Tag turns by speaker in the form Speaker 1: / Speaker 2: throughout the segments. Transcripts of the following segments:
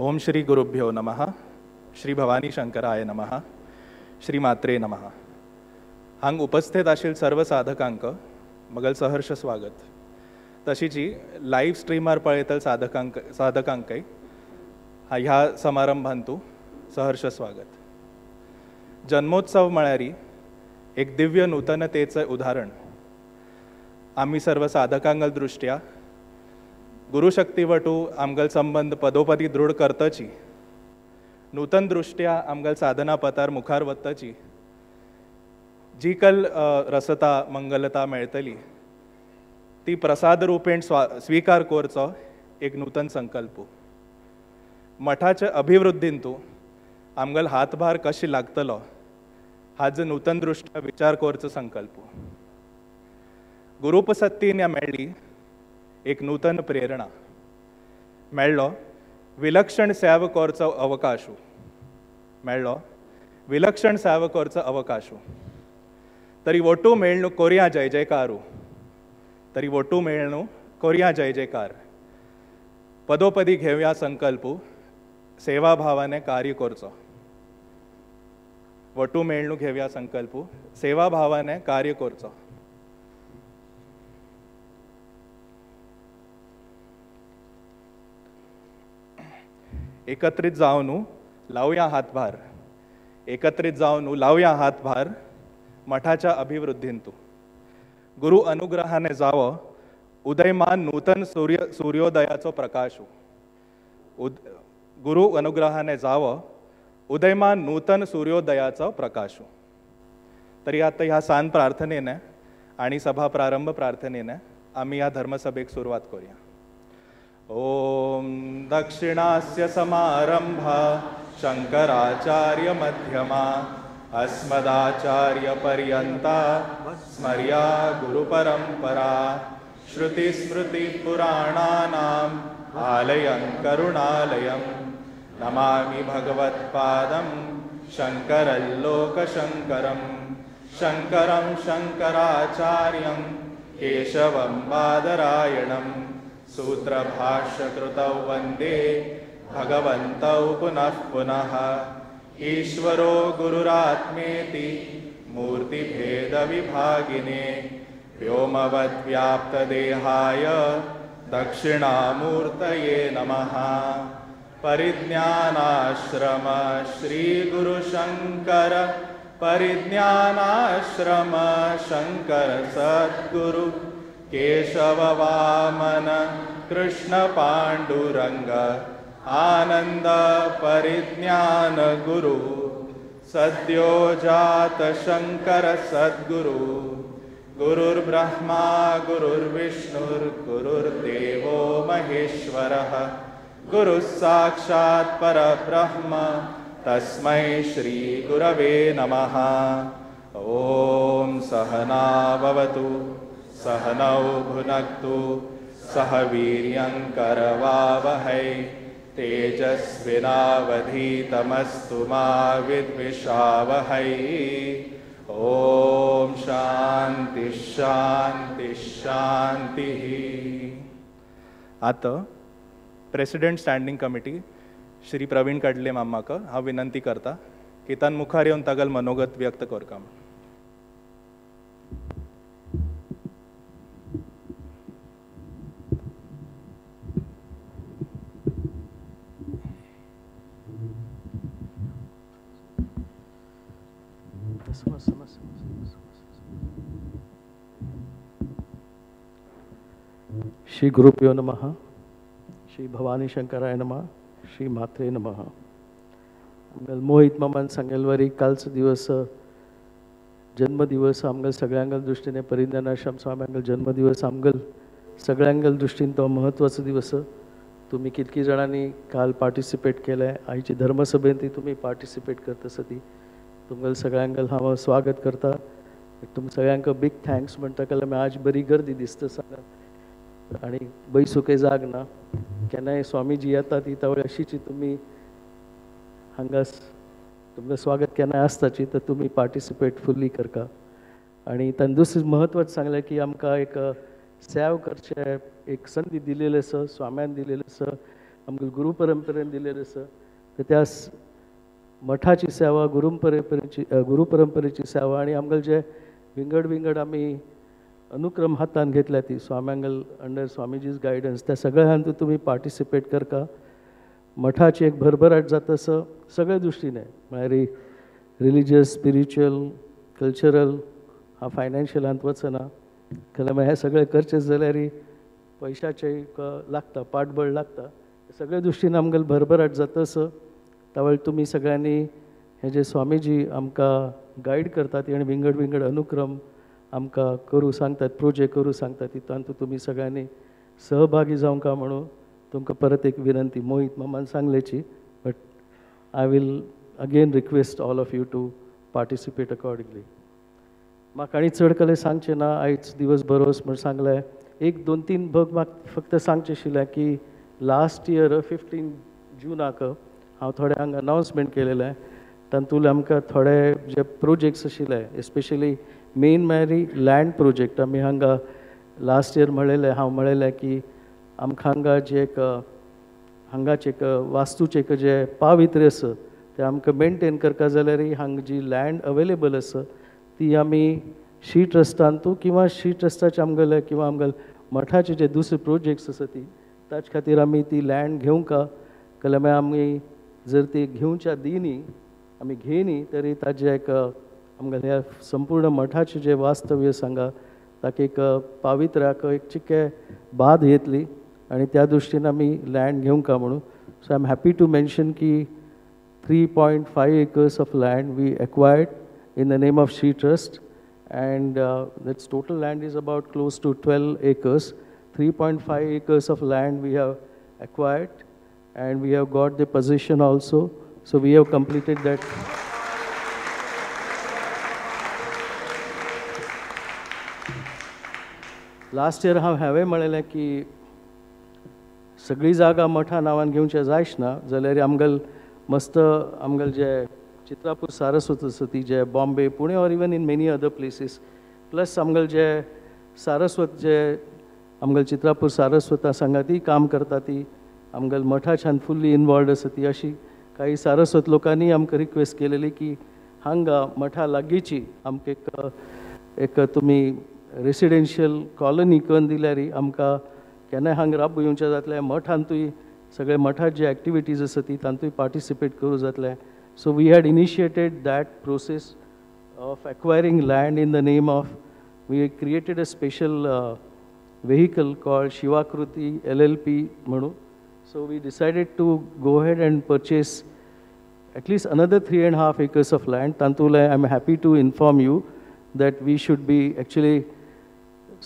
Speaker 1: ओम श्री गुरुभ्यो नमः. श्री भवानी शंकराय नमः. श्री मात्रे नमः. हांग उपस्थित आशिल सर्व साधकांक मगल सहर्ष स्वागत. तशीची लाईव्ह स्ट्रीमार पळयतल साधकांकय ह्या समारंभांतू सहर्ष स्वागत. जन्मोत्सव म्हळ्यारी एक दिव्य नूतनतेचं उदाहरण आम्ही सर्व साधकांगल दृष्ट्या गुरुशक्ती वटू आमगल संबंध पदोपदी दृढ करतची, नूतन दृष्ट्या आमगल साधना पतार मुखार वतची जी कल रसता मंगलता मेळतली ती प्रसाद रूपेण स्वीकार करचो एक नूतन संकल्प. मठाच्या अभिवृद्धींतू आमगल हातभार कशी लागतलो हाच नूतन दृष्ट्या विचार करचो संकल्प. गुरुपसत्तीन मेळ्ळी एक नूतन प्रेरणा, मेळ्ळो विलक्षण सेवा करचो अवकाश, मेळ्ळो विलक्षण सेवा करचो अवकाश. तरी वटू मेळणू कोरया जय जयकारू, तरी वटू मेळणू कोरया जय जयकार. पदोपदी घेवया संकल्प, सेवाभावाने कार्य करचो. वटू मेळणू घेवया संकल्प, सेवाभावाने कार्य करचो. एकत्रित जावन लावया हातभार, एकत्रित जावन लावया हातभार मठाच्या अभिवृद्धींतू. गुरु अनुग्रहाने जावो उदयमान नूतन सूर्योदयाचो प्रकाश. गुरु अनुग्रहाने जावो उदयमान नूतन सूर्योदयाचो प्रकाश. तरी आता ह्या सांज प्रार्थनेने आणि सभा प्रारंभ प्रार्थनेने आम्ही या धर्मसभेक सुरुवात करूया. ओम दक्षिणास्य समारंभा शंकराचार्य मध्यमा अस्मदाचार्य पर्यंता स्मर्या गुरुपरंपरा. श्रुति स्मृति पुराणानाम् आलयं करुणालयं नमामि भगवत्पादं शंकरं लोकशंकरं. शंकरं शंकराचार्यं केशवं बादरायणं सूत्रभाष्यकृतौ वन्दे भगवन्तौ पुनः पुनः. ईश्वरो गुरुरात्मेति मूर्तिभेदविभागिने व्योमवद्व्याप्तदेहाय दक्षिणामूर्तये नमः. परिज्ञानाश्रम श्रीगुरुशंकर, परिज्ञानाश्रम शंकर सद्गुरु केशव वामन कृष्ण पांडुरंग आनंद परिज्ञान गुरु. सद्यो जात शंकर सद्गुरु. गुरुर्ब्रह्मा गुरुर्विष्णुर्गुरुर्देवो महेश्वरः. गुरुः साक्षात् परब्रह्म तस्मै श्री गुरवे नमः. ओम सहना भवतु सहनौ भुनक्तु सह वीर्यं करवावहै. तेजस्विनावधीतमस्तु मा विद्विषावहै. ओम शांति शांति शांति. आता president standing committee Shri Pravin Kadle मामाक हांव विनंती करता की तान मुखार येवन तागल मनोगत व्यक्त करता.
Speaker 2: श्री गुरुभ्यो नमः. श्री भवानी शंकराय नमः. श्री मात्रे नमः. आमगेल मोहित मामान सांगेलवरी कालचो दिवस जन्मदिवस आमगेल सगळ्यांगल दृश्टीने परिज्ञानाश्रम स्वाम्यांगल जन्मदिवस आमगेल सगळ्यांगल दृश्टीन तो महत्वाचो दिवस. तुम्ही कितकी जणांनी काल पार्टिसिपेट केलें. आयची धर्मसभेन ती तुम्ही पार्टिसिपेट करता ती तुमगेल सगळ्यांगल हांव स्वागत करता. तुम सगळ्यांक बिग थँक्स म्हणटा केल्यार आज बरी गर्दी दिसता सांगा आणि बैसुके जाग ना. केन्नाय स्वामीजी येता ती त्या वेळी अशीची तुम्ही हांगास तुमचें स्वागत केन्नाय आसताची तर तुम्ही पार्टिसिपेट फुल्ली करता. आणि ताणें दुसरें म्हत्वाचें सांगलें की आमकां एक सेव करचे एक संदी दिलेली आसा, स्वाम्यान दिलेली आसा. आमकां गुरू परंपरेन दिलेले आसा तर त्या मठाची सेवा गुरू परंपरेची सेवा आनी आमकां जे विंगड विंगड आमी अनुक्रम हातान घेतल्या ती स्वाम्यांगल अंडर स्वामीजीज गायडन्स त्या सगळ्या तुम्ही पार्टिसिपेट करता मठाची एक भरभराट जाता असं सगळ्या दृश्टीने म्हळ्यार रिलिजियस स्पिरिच्युअल कल्चरल हा फायनान्शियल हांत वचना जाल्यार हे सगळे करचे जाल्यार पैशाचे लागता पाठबळ लागता सगळ्या दृश्टीन आमकां भरभराट जाता असं त्यावेळी तुम्ही सगळ्यांनी हे जे स्वामीजी आमकां गायड करतात आणि विंगड विंगड अनुक्रम आमकां करूं सांगतात प्रोजेक्ट करूं सांगतात तितूंत तुमी सगळ्यांनी सहभागी जावंका म्हणून तुमकां परत एक विनंती मोहित मामान सांगलेची but I will again request all of you to participate accordingly म्हाका आनी चड कले सांगचें ना आयज दिवस बरोस म्हण सांगलें एक दोन तीन भग म्हाका फक्त सांगचें आशिल्लें की लास्ट इयर 15 जुनाक हांव थोडे हांगा अनावन्समेंट केलेलें तातूंत आमकां थोडे जे प्रोजेक्ट्स आशिल्ले एस्पेशली मेन म्हळ्यार लँड प्रोजेक्ट आमी हांगा लास्ट इयर म्हळेलें हांव म्हळेलें की आमकां हांगा जे एक हांगाचे एक वास्तूचे एक जे पावित्र्य आसा ते आमकां मेनटेन करता जाल्यार हांगा जी लँड अवेलेबल आसा ती आमी श्री ट्रस्टांतू किंवा श्री ट्रस्टाचे आमगेले किंवा आमगेले मठाचे जे दुसरे प्रोजेक्ट्स आसा ती ताचे खातीर आमी ती लँड घेवंका जाल्यार आमी जर ती घेवच्या दिनी आमी घेयनी तरी ताजे एक आमगेले ह्या संपूर्ण मठाचे जे वास्तव्य सांगा ताका एक पावित्र्याक एक चिके बाद येतली आणि त्या दृश्टीन आमी लँड घेवंका म्हणून so I am happy to mention की 3.5 acres of land we acquired in the name of Shri Trust and its total land is about close to 12 acres. 3.5 acres of land we have acquired and we have got the possession also. So we have completed that. Last year हांवें म्हणलें की सगळी जागा मठा नांवान घेवचें जायच ना जाल्यार आमगेल मस्त आमगेल जे चित्रापूर सारस्वत आसा ती जे Bombay Pune or even in many other places plus आमगेल जे सारस्वत जे आमगेल चित्रापूर सारस्वता सांगा ती काम करता ती आमगेल मठाच्यान फुल्ली इनवॉल्ड आसा ती अशी काही सारस्वत लोकांनी आमकां रिक्वेस्ट केलेली की हांगा मठा लागींची आमकां एक तुमी रेसिडेन्शियल कॉलनी करून दिल्यार आमकां केन्नाय हांगा राब येवचें जातलें मठांतूय सगळे मठात जे एक्टिविटीज आसा ती तांतूय पार्टिसिपेट करूं जातलें so we had initiated that process of acquiring land in the name of we created a special vehicle called Shivakruti LLP म्हणून so we decided to go ahead and purchase at least another 3.5 acres of land tantule I'm happy to inform you that we should be actually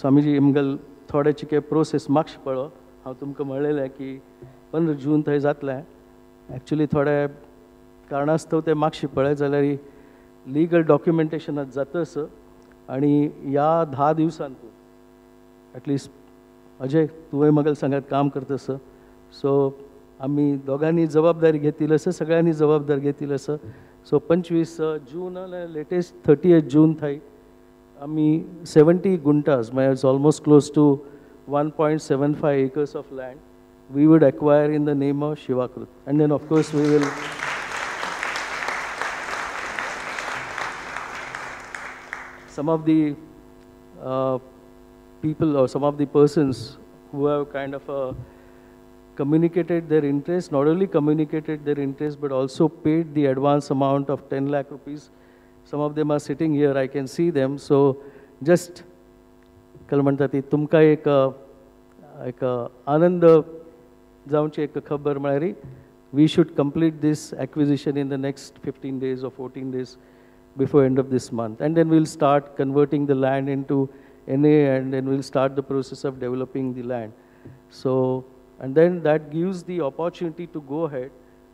Speaker 2: Swamiji imgal थोडे चिके process मागश पळो हांव तुमकां म्हणलेलें की 15 जून थंय जातलें actually थोडे कारणास्तव ते मागशी पळय जाल्यार लिगल डॉक्युमेंटेशन जाता आसा आनी ह्या 10 दिवसांत एटलिस्ट अजय तुवें म्हाका सांगात काम करता आसा सो आमी दोगांनी जबाबदारी घेतिल्ली आसा सगळ्यांनी जबाबदारी घेतिल्ली आसा सो 25 जून लेटेस्ट 30 जून थंय आमी 70 गुंटाज म्हळ्यार it's almost close to 1.75 acres of land we would acquire in the name of Shivakrut and then of course we will some of the people or some of the persons who have kind of communicated their interest, not only communicated their interest but also paid the advance amount of 10 lakh rupees. Some of them are sitting here, I can see them. So just kalmantati tumka ek anand जावची एक खबर म्हळ्यार we should complete this acquisition in the next 15 days or 14 days before end of this month and then we'll start converting the land into NA and then we'll start the process of developing the land. So and then that gives the opportunity to go ahead.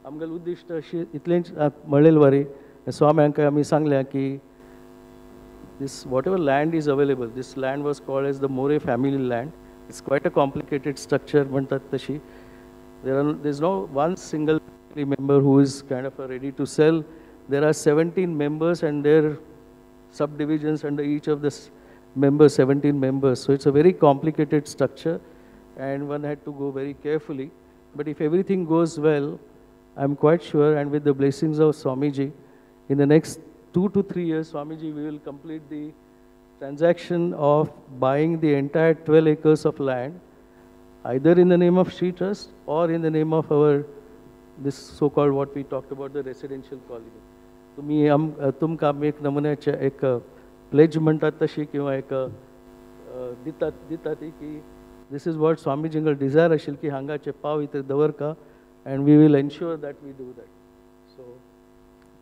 Speaker 2: आमगेल उद्दिष्ट अशी इतलेंच म्हणलेल वरी स्वाम्यांक आमी सांगल्या की this whatever land is available, this land was called as the More family land. It's quite a complicated structure म्हणतात तशी. There's no one single family member who is kind of ready to sell. There are 17 members and their subdivisions under each of the members, 17 members. So it's a very complicated structure and one had to go very carefully. but if everything goes well, I'm quite sure, and with the blessings of Swamiji, in the next 2 to 3 years, Swamiji, we will complete the transaction of buying the entire 12 acres of land, either in the name of Sri Trust or in the name of our, this so-called what we talked about, the residential colony. तुम्ही तुमकां आमी एक नमुन्याचे एक pledge म्हणटात तशी किंवा एक दितात ती की this is what Swamijingal desire आशिल्ली की हांगाचे पाव इथे दवरका, and we will ensure that we do that. So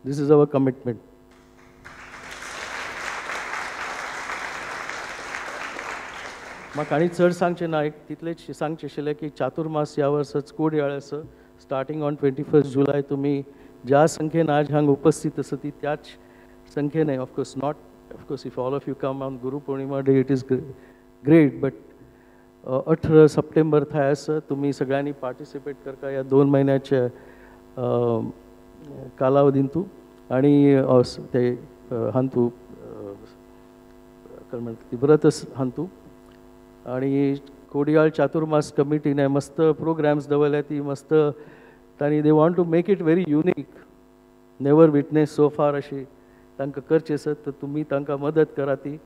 Speaker 2: this is our commitment. म्हाका आनी चड सांगचें ना, एक तितलेच सांगचें आशिल्लें की चातुर्मास ह्या वर्साच कोडयाळ आसा, स्टार्टिंग ऑन 21 जुलय. तुम्ही ज्या संख्येन आज हांगा उपस्थित आसा ती त्याच संख्येन, of course not, of course if all of you come on Guru Purnima day it is great, but 18 September थाय आसा. तुम्ही सगळ्यांनी पार्टिसिपेट करता ह्या 2 महिन्याच्या कालावधींतू, आणि ते हांतू ती व्रत हांतू, आणि कोडयाळ चातुर्मास कमिटीने मस्त प्रोग्राम्स दवरल्या. ती मस्त तांणी they want to make it very unique, never witness so far अशी तांकां करची आसत. तर तुमी तांकां मदत करा, ती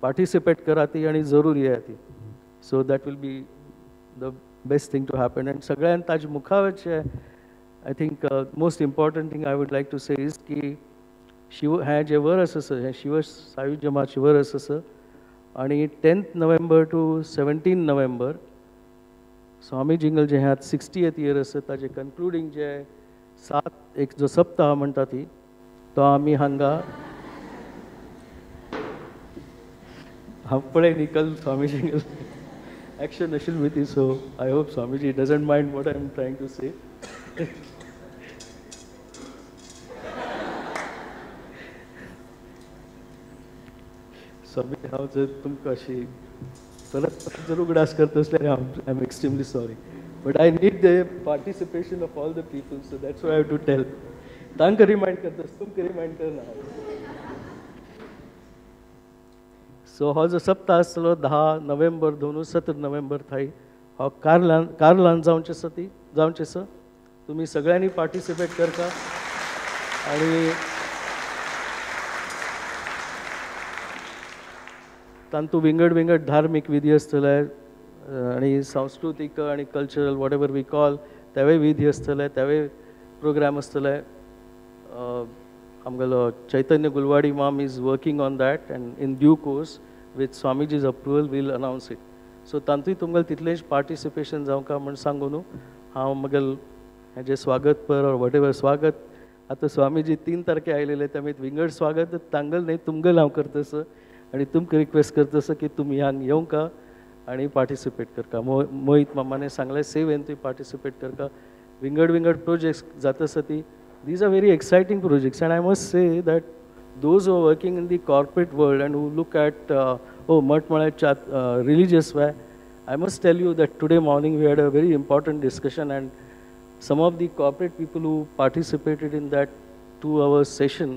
Speaker 2: पार्टिसिपेट करा ती, आणि जरूर येया ती. So that will be the best thing to happen. And सगळ्यांत ताजे मुखावेचे I think most important thing I would like to say is की शिव हें जे वर्स आसा, हें शिव सायुज्य माचे वर्स आसा, आणि 10th नोव्हेंबर टू 17 नोव्हेंबर स्वामीजिंगल जे ह्यात 60th इयर आसा ताजे कन्क्लुडींग जे 7 एक जो सप्ताह म्हणटा ती, तो आमी हांगा हांव पळय निकल स्वामीजिंगल एक्शन आशिल्ली विथ ती. So I hope Swamiji doesn't mind what I am trying to say. Swami हांव जर तुमकां अशी परत जर उगडास करता असल्यार I am extremely sorry, but I need the participation of all the people, so that's why I have to tell. तांकां रिमाइंड करता, तुमकां रिमाइंड करना. सो हो जो सप्ताह आसलो 10 नोव्हेंबर 17 नोव्हेंबर थाय हो कार्लान जावचें आसा, ती जावचें आसा. तुमी सगळ्यांनी पार्टिसिपेट करता, आणि तांतू विंगड धार्मीक विधी आसतले, आणि सांस्कृतिक आणि cultural whatever we call तेवूय विधी आसतले, तेवूय प्रोग्राम आसतले. आमगेलो Chaitanya Gulwadi mom is working on that, and in due course with Swamiji's approval will announce it. So तांतूय तुमगेलें तितलेंच पार्टिसिपेशन जावका म्हण सांगून हांव म्हगेल हेजें स्वागत पर और वॉट एवर स्वागत आतां स्वामीजी 3 तारखे आयलेले, त्यामुळे विंगड स्वागत तांगल न्ही तुमगेल हांव करता, आणि तुमकां रिक्वेस्ट करता की तुमी हांगा येवंका आणि पार्टिसिपेट करता. मोहित मामाने सांगलें सेवेन तुवें पार्टिसिपेट करता. विंगड प्रोजेक्ट्स जाता आसा ती, these are very exciting projects, and I must say that those who are working in the corporate world and who look at religious way, I must tell you that today morning we had a very important discussion, and some of the corporate people who participated in that 2-hour session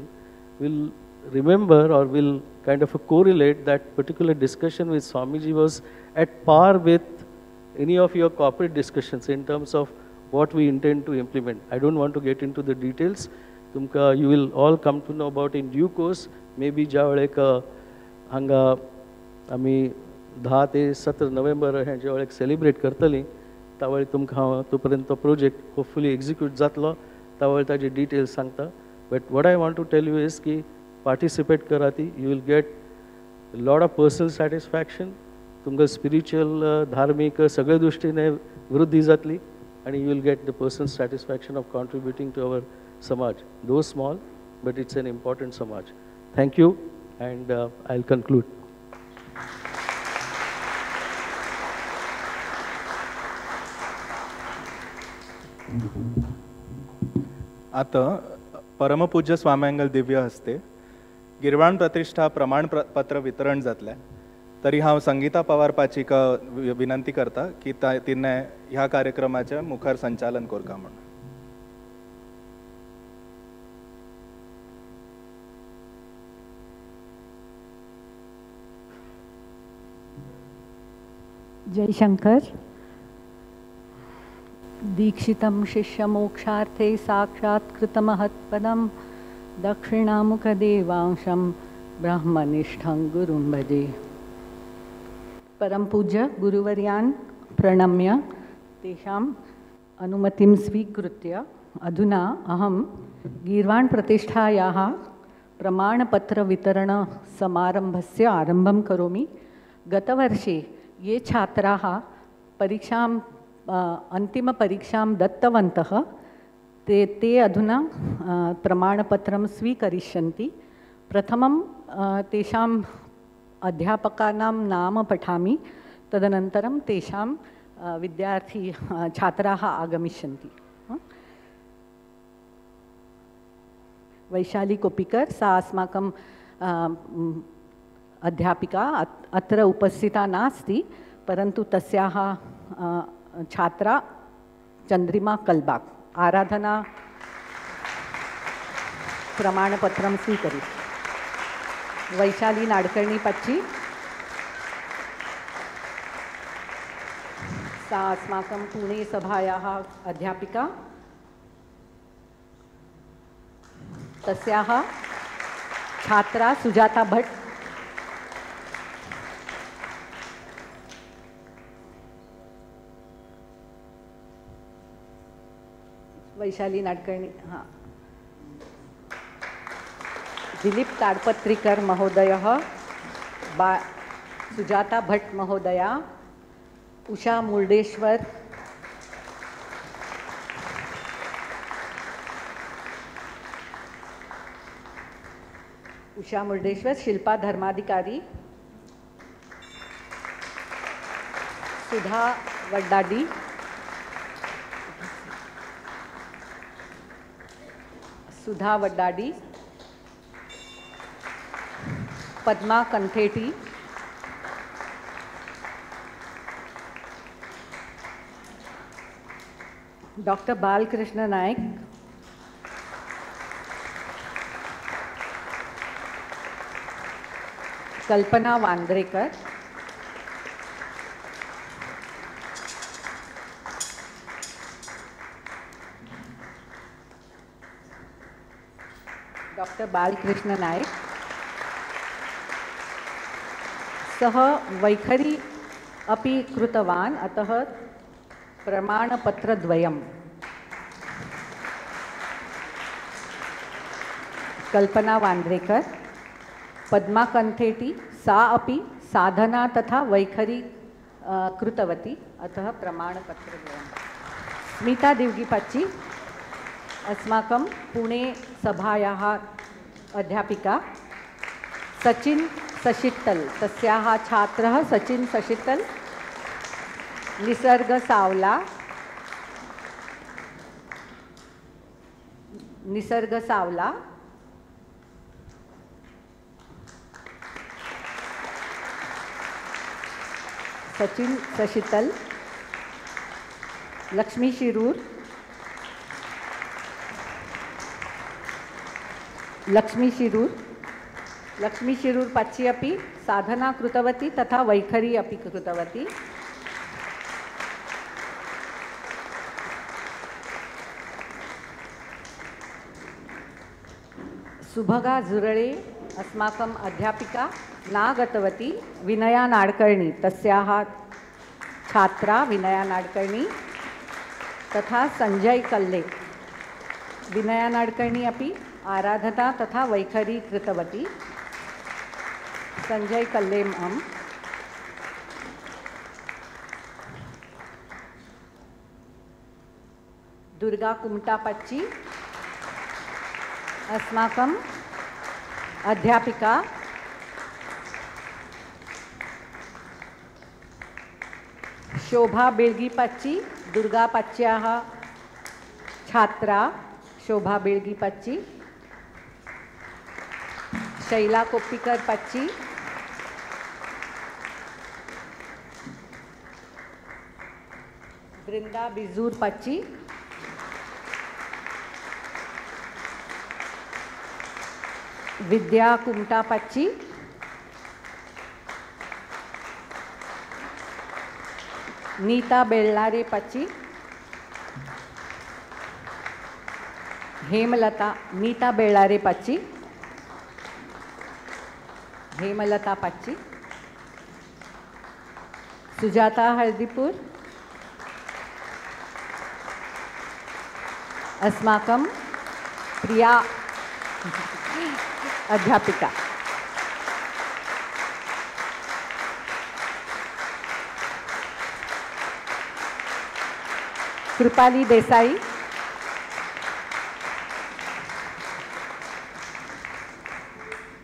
Speaker 2: will remember or will kind of correlate that particular discussion with Swamiji was at par with any of your corporate discussions in terms of what we intend to implement. I don't want to get into the details. You will all come to know about in due course. Maybe ज्यावेळेक हांगा आमी 10 ते 17 November हे ज्यावेळेक celebrate करतली, त्यावेळी तुमकां हांव तोपर्यंत तो प्रोजेक्ट होपफुली एक्झिक्यूट जातलो, त्यावेळी ताजे डिटेल्स सांगता. But what I want to tell you is की पार्टिसिपेट करा ती, you will get lot of personal satisfaction. तुमकां स्पिरिच्युअल धार्मीक सगळे दृश्टीने वृद्धी जातली, आणि you will get the personal satisfaction of contributing to our samaj, though small but it's an important samaj. Thank you, and I will conclude.
Speaker 1: आता परमपूज्य स्वाम्यांगल दिव्य हस्ते गिरवाण प्रतिष्ठा प्रमाणपत्र वितरण जातलें. तरी हांव संगीता पवार पाचीक विनंती करता की तिने ह्या कार्यक्रमाचे मुखार संचालन करता म्हणून.
Speaker 3: जय शंकर. दीक्षितं शिष्यमोक्षार्थे साक्षात्कृतमहत्पदं दक्षिणामुखदेवांशं ब्रह्मनिष्ठं गुरुं भजे। परम पूज्य गुरुवर्यान् प्रणम्य तेषाम् अनुमतिं स्वीकृत्य अधुना अहं गीर्वाण प्रतिष्ठायाः प्रमाणपत्रवितरणसमारम्भस्य आरम्भं करोमि। गतवर्षे ये छात्राः परीक्षां अन्तिमपरीक्षां दत्तवन्तः ते अधुना प्रमाणपत्रं स्वीकरिष्यन्ति। प्रथमं तेषाम् अध्यापकानां नाम पठामि, तदनन्तरं तेषां विद्यार्थी छात्राः आगमिष्यन्ति। वैशाली कोपिकर सा अस्माकं अध्यापिका अत्र उपस्थिता नास्ति, परन्तु तस्याः छात्रा चंद्रिमा कल्बाग आराधना प्रमाणपत्रं स्वीकरिष्यति। वैशाली नाडकर्णी पच्ची सा अस्माकं पुणे सभायाः अध्यापिका, तस्याः छात्रा सुजाता भट्ट वैशाली नाडकर्णी हाँ दिलीप ताडपत्रीकर महोदयः सुजाता भट्ट महोदया उषा मुर्डेश्वर शिल्पा धर्माधिकारी सुधा वड्डाडी पद्मा कंथेटी डॉक्टर बालकृष्ण नायक कल्पना वांद्रेकर डॉक्टर बालकृष्ण नायक सः वैखरी अपि कृतवान्, अतः प्रमाणपत्रद्वयम्। कल्पना वांद्रेकर पद्मा कंथेटी सा अपि साधना तथा वैखरी कृतवती, अतः प्रमाणपत्रद्वयम्। स्मिता दिवगीपच्ची अस्माकं पुणे सभायाः अध्यापिका। सचिन सशितल तस्याः छात्रः सचिन सशितल। निसर्ग सावला सचिन सशितल। लक्ष्मी शिरूर पच्ची अपि साधना कृतवती तथा वैखरी अपि कृतवती। सुभगा जुरळे अस्माकम् अध्यापिका नागतवती। विनया नाडकर्णी तस्याः छात्रा विनया नाडकर्णी तथा संजय कल्ले। विनया नाडकर्णी अपि आराधना तथा वैखरी कृतवती। संजय कल्ले हम दुर्गा कुमटापच्ची अस्माकम् अध्यापिका। शोभा बेळगीपच्ची दुर्गा पच्च्याः छात्रा शोभा बेळगीपच्ची। शैला कोप्पीकर पच्ची बृंदा बिजूर पच्ची विद्या कुमटा पच्ची नीता बेल्लारे पच्ची हेमलता नीता बेळारे पाची, हेमलता पाची, सुजाता हळदीपुर, अस्माकं प्रिया अध्यापिका। कृपाली देसाई,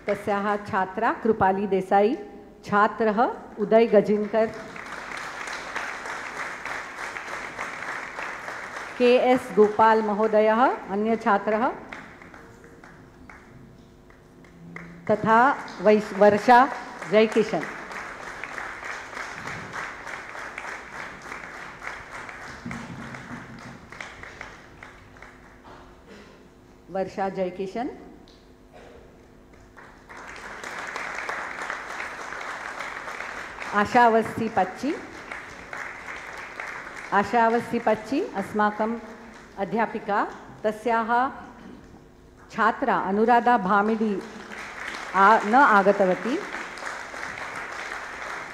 Speaker 3: तस्याः छात्रा कृपाली देसाई, छात्रः उदय गजिनकर, के एस गोपाल महोदयः अन्य छात्रः, तथा वर्षा जयकिशन। वर्षा जयकिशन, आशा अवस्थी पच्ची, आशा अवस्थी पच्ची अस्माकं अध्यापिका, तस्याः छात्रा अनुराधा भामिडी न आगतवती।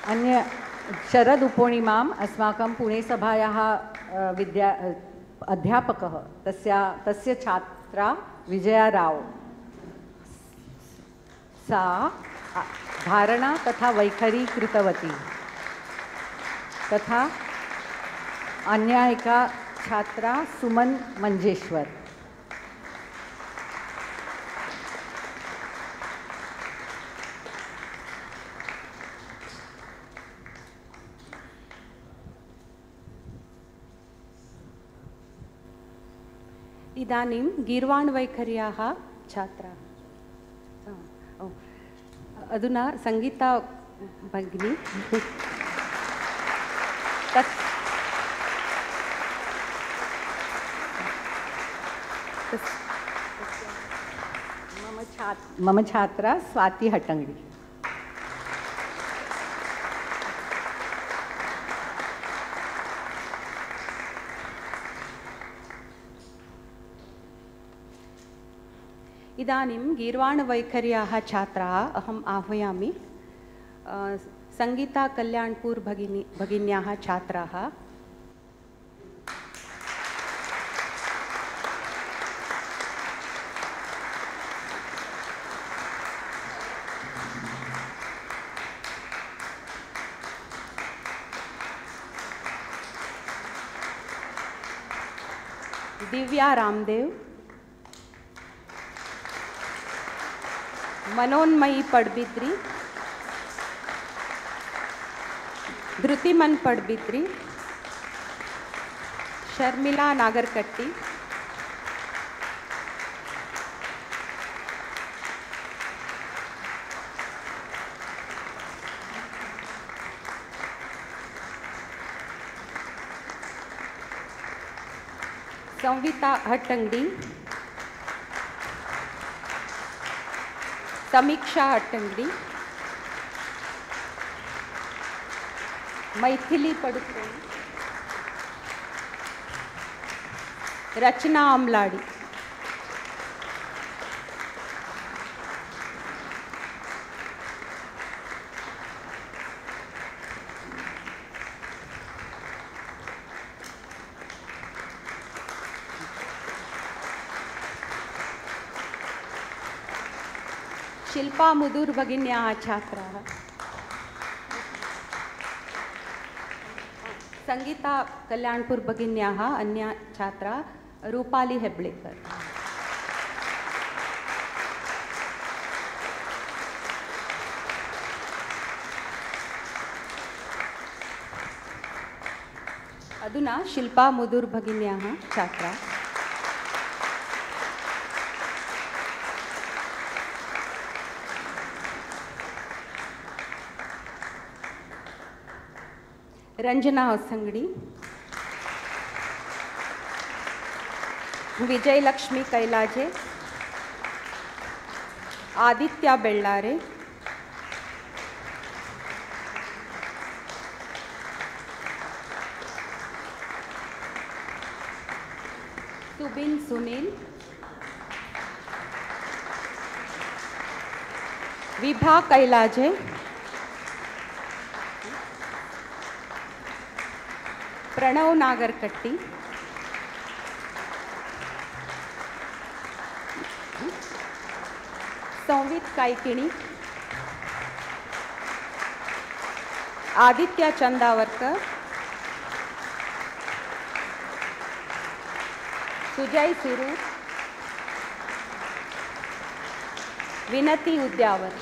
Speaker 3: अन्य शरद उपोणिमाम् अस्माकं पुणे सभायाः अध्यापकः, तस्य छात्रा विजया राव, सा धारणा तथा वैखरी कृतवती। तथा अन्या एका छात्रा सुमन मंजेश्वर।
Speaker 4: इदानीं गीर्वाणवैखर्याः छात्रा, अधुना संगीता भगिनी
Speaker 3: मम छात्रा स्वाति हट्टंगडी।
Speaker 4: इदानीं गीर्वाणवैखर्याः छात्राः अहम् आह्वयामि। संगीता कल्याणपुर भगिन्याः छात्राः दिव्या रामदेव, मनोन्मयी पड़बिद्री, धृतिमन पड़बिद्री, शर्मिला नागरकट्टी, संविता हट्टंगडी, समीक्षा हट्टंगडी, मैथिली पडुकोण, रचना अमलाड़ी, शिल्पा मुदूर भगिन्याः छात्राः, संगीता कल्याणपुर भगिन्याः अन्या छात्रा रूपाली हेब्ळेकर। अधुना शिल्पा मुदूर भगिन्याः छात्रा रंजना होसंगडी, विजयलक्ष्मी कैलाजे, आदित्या बेल्लारे, सुबिन सुनील, विभा कैलाजे, प्रणव नागरकट्टी, संवित कायकिणी, आदित्य चंदावरकर, सुजय सिरू, विनती उद्यावर.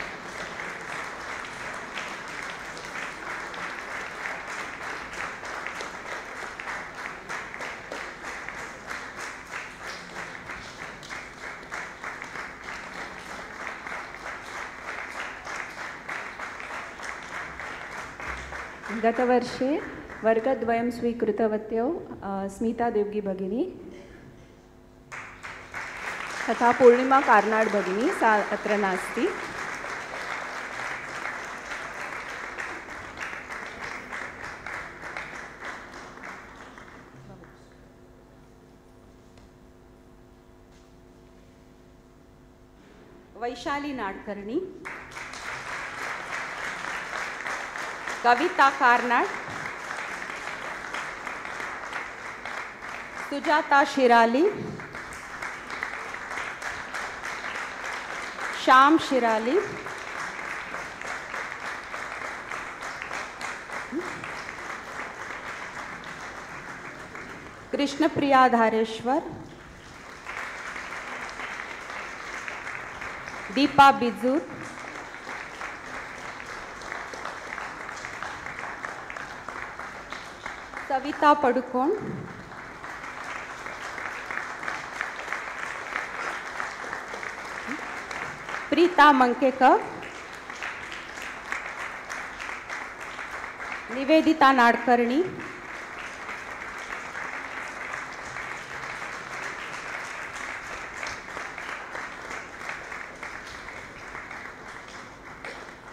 Speaker 3: गतवर्षे वर्गद्वयं स्वीकृतवत्यौ स्मिता देवगी भगिनी तथा पूर्णिमा कार्नाड भगिनी सा अत्र नास्ति.
Speaker 4: वैशाली नाडकर्णी, कविता कार्नाड, सुजाता शिराली, श्याम शिराली, कृष्णप्रिया धारेश्वर, दीपा बिजूर, सविता पडुकोण, प्रीता मंकेकर, निवेदिता नाडकर्णी,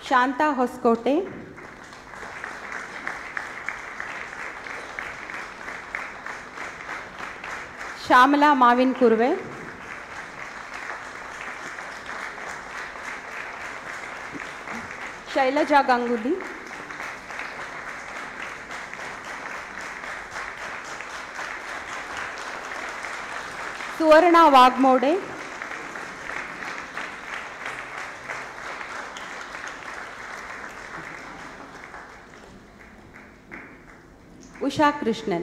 Speaker 4: शांता होसकोटे, श्यामला माविन कुर्वे, शैलजा गांगुली, सुवर्णा वाघमोडे, उषा कृष्णन.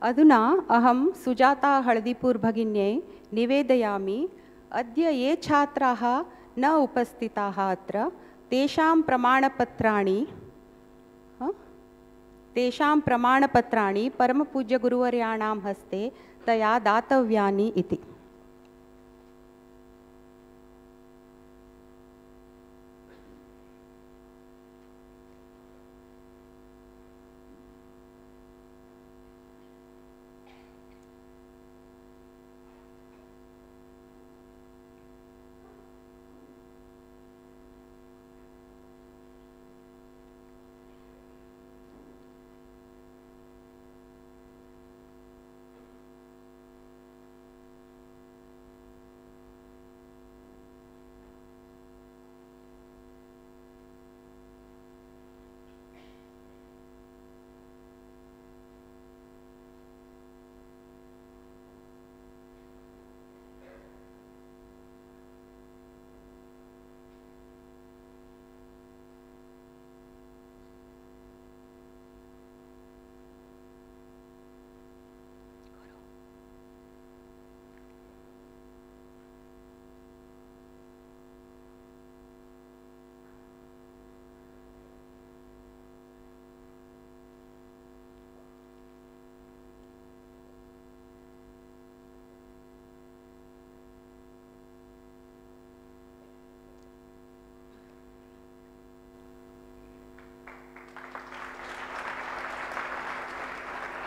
Speaker 4: अधुना अहं सुजाता हळदीपूर भगिन्यै निवेदयामि. अद्य ये छात्राः न उपस्थिताः अत्र तेषां प्रमाणपत्राणि परमपूज्यगुरुवर्याणां हस्ते तया दातव्यानि इति.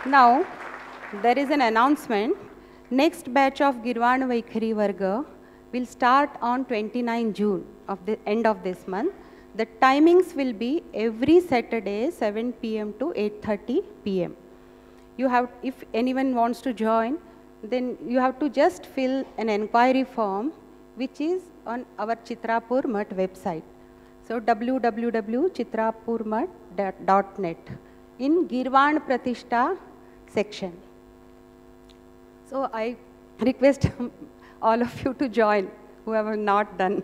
Speaker 4: Now, there is an announcement. Next batch of Girvan Vaikhari Varga will start on 29 June of the end of this month. The timings will be every Saturday 7 p.m. to 8:30 p.m. You have, if anyone wants to join, then you have to just fill an enquiry form which is on our Chitrapur Mutt website. So www.chitrapurmutt.net in Girvan Pratishtha section. So I request all of you to join who have not done.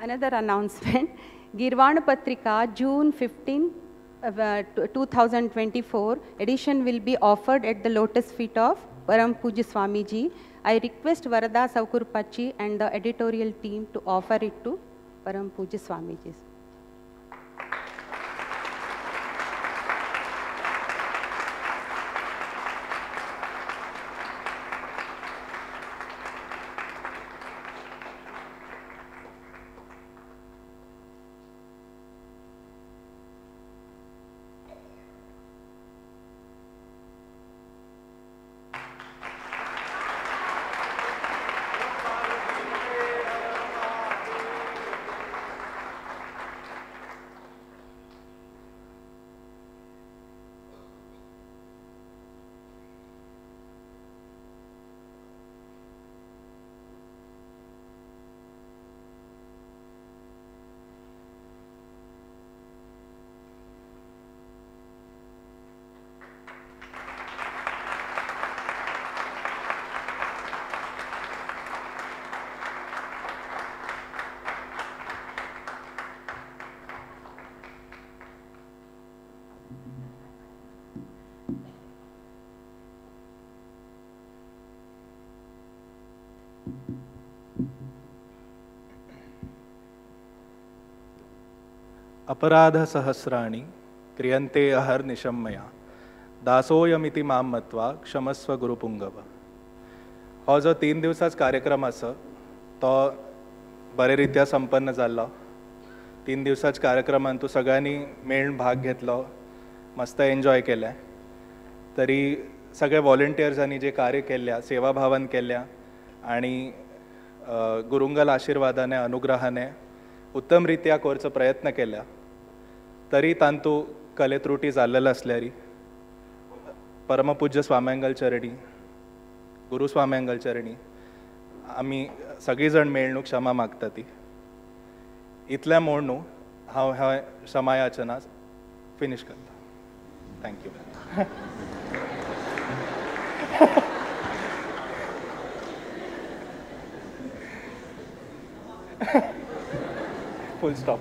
Speaker 4: Another announcement, Girvan Patrika June 15, 2024 edition will be offered at the lotus feet of Param Pujya Swamiji. I request Varada Saukurpachi and the editorial team to offer it to Param Pujya Swamiji.
Speaker 1: अपराध सहस्राणि क्रियन्ते अहर्निशं मया दासोयमिति मां मत्वा क्षमस्व गुरुपुंगव. हो जो 3 दिवसाच कार्यक्रम आसा तो बरे रित्या संपन्न जाल्लो. 3 दिवसाच्या कार्यक्रमान तूं सगळ्यांनी मेळून भाग घेतलो, मस्त एन्जॉय केलें. तरी सगळे व्हॉलंटियर्सांनी जे कार्य केल्या, सेवाभावान केल्या आणि गुरुंगल आशिर्वादाने अनुग्रहाने उत्तम रित्या करचो प्रयत्न केल्या. तरी तांतू कले त्रुटी जाल्लेले असल्यारी परमपूज्य स्वाम्यांगल चरणी, गुरु स्वाम्यांगल चरणी आमी सगळीं जाण मेळून क्षमा मागता. ती इतलें म्हूण न्हू हांव हें क्षमायाचना फिनिश करता. थँक्यू. full stop.